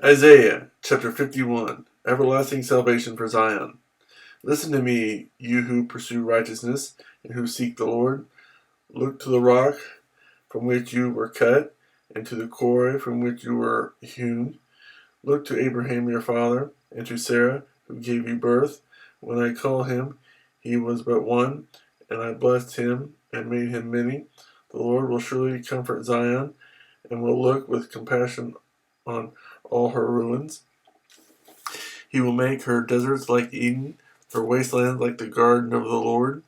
Isaiah chapter 51. Everlasting salvation for Zion. Listen to me, you who pursue righteousness and who seek the Lord. Look to the rock from which you were cut, and to the quarry from which you were hewn. Look to Abraham your father, and to Sarah, who gave you birth. When I called him, he was but one, and I blessed him and made him many. The Lord will surely comfort Zion, and will look with compassion on all her ruins. He will make her deserts like Eden, her wastelands like the garden of the Lord.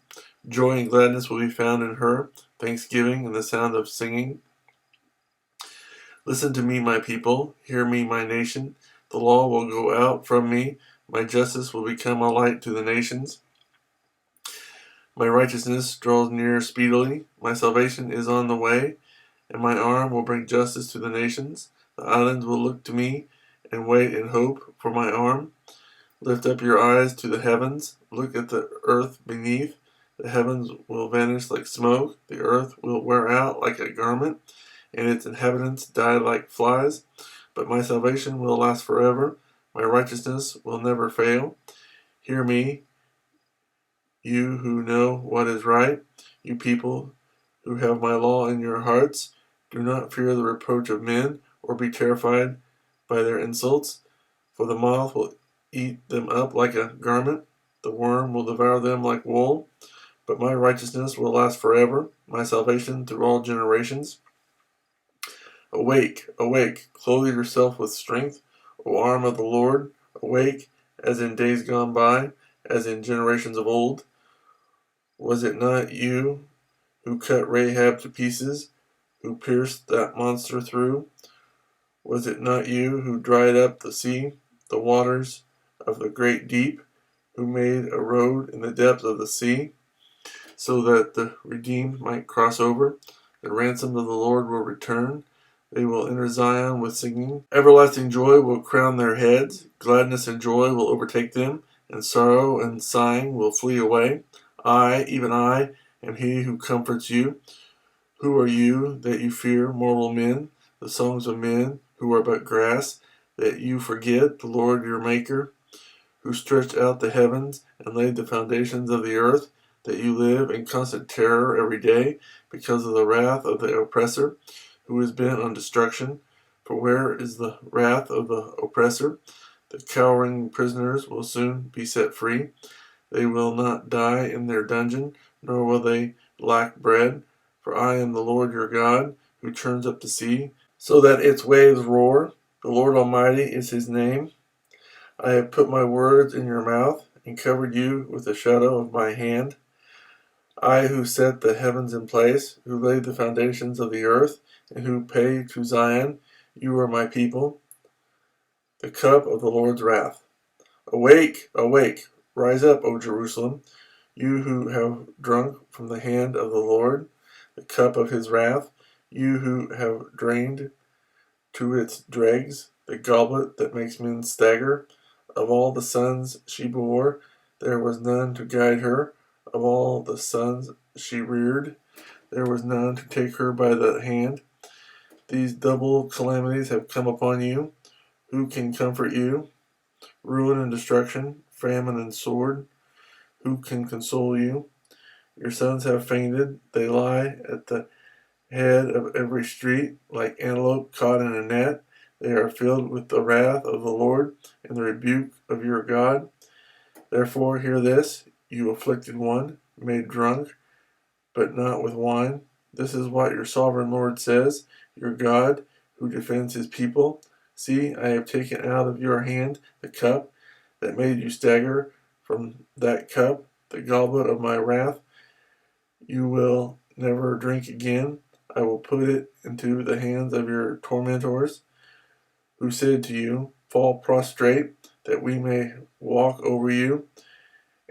Joy and gladness will be found in her, thanksgiving and the sound of singing. Listen to me, my people. Hear me, my nation. The law will go out from me. My justice will become a light to the nations. My righteousness draws near speedily. My salvation is on the way, and my arm will bring justice to the nations. The islands will look to me and wait in hope for my arm. Lift up your eyes to the heavens. Look at the earth beneath. The heavens will vanish like smoke. The earth will wear out like a garment, and its inhabitants die like flies. But my salvation will last forever. My righteousness will never fail. Hear me, you who know what is right, you people who have my law in your hearts. Do not fear the reproach of men, or be terrified by their insults, for the moth will eat them up like a garment, the worm will devour them like wool. But my righteousness will last forever, my salvation through all generations. Awake, awake, clothe yourself with strength, O arm of the Lord. Awake, as in days gone by, as in generations of old. Was it not you who cut Rahab to pieces, who pierced that monster through? Was it not you who dried up the sea, the waters of the great deep, who made a road in the depths of the sea, so that the redeemed might cross over? The ransomed of the Lord will return. They will enter Zion with singing. Everlasting joy will crown their heads. Gladness and joy will overtake them, and sorrow and sighing will flee away. I, even I, am he who comforts you. Who are you that you fear mortal men, the songs of men who are but grass, that you forget the Lord your Maker, who stretched out the heavens and laid the foundations of the earth, that you live in constant terror every day because of the wrath of the oppressor, who is bent on destruction? For where is the wrath of the oppressor? The cowering prisoners will soon be set free. They will not die in their dungeon, nor will they lack bread. For I am the Lord your God, who turns up the sea, so that its waves roar. The Lord Almighty is his name. I have put my words in your mouth, and covered you with the shadow of my hand. I who set the heavens in place, who laid the foundations of the earth, and who pay to Zion, you are my people, the cup of the Lord's wrath. Awake, awake, rise up, O Jerusalem, you who have drunk from the hand of the Lord the cup of his wrath, you who have drained to its dregs the goblet that makes men stagger. Of all the sons she bore, there was none to guide her. Of all the sons she reared, there was none to take her by the hand. These double calamities have come upon you. Who can comfort you? Ruin and destruction, famine and sword. Who can console you? Your sons have fainted. They lie at the head of every street, like antelope caught in a net. They are filled with the wrath of the Lord and the rebuke of your God. Therefore hear this, you afflicted one, made drunk, but not with wine. This is what your sovereign Lord says, your God, who defends his people. See, I have taken out of your hand the cup that made you stagger. From that cup, the goblet of my wrath, you will never drink again. I will put it into the hands of your tormentors, who said to you, fall prostrate, that we may walk over you.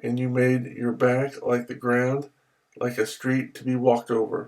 And you made your back like the ground, like a street to be walked over.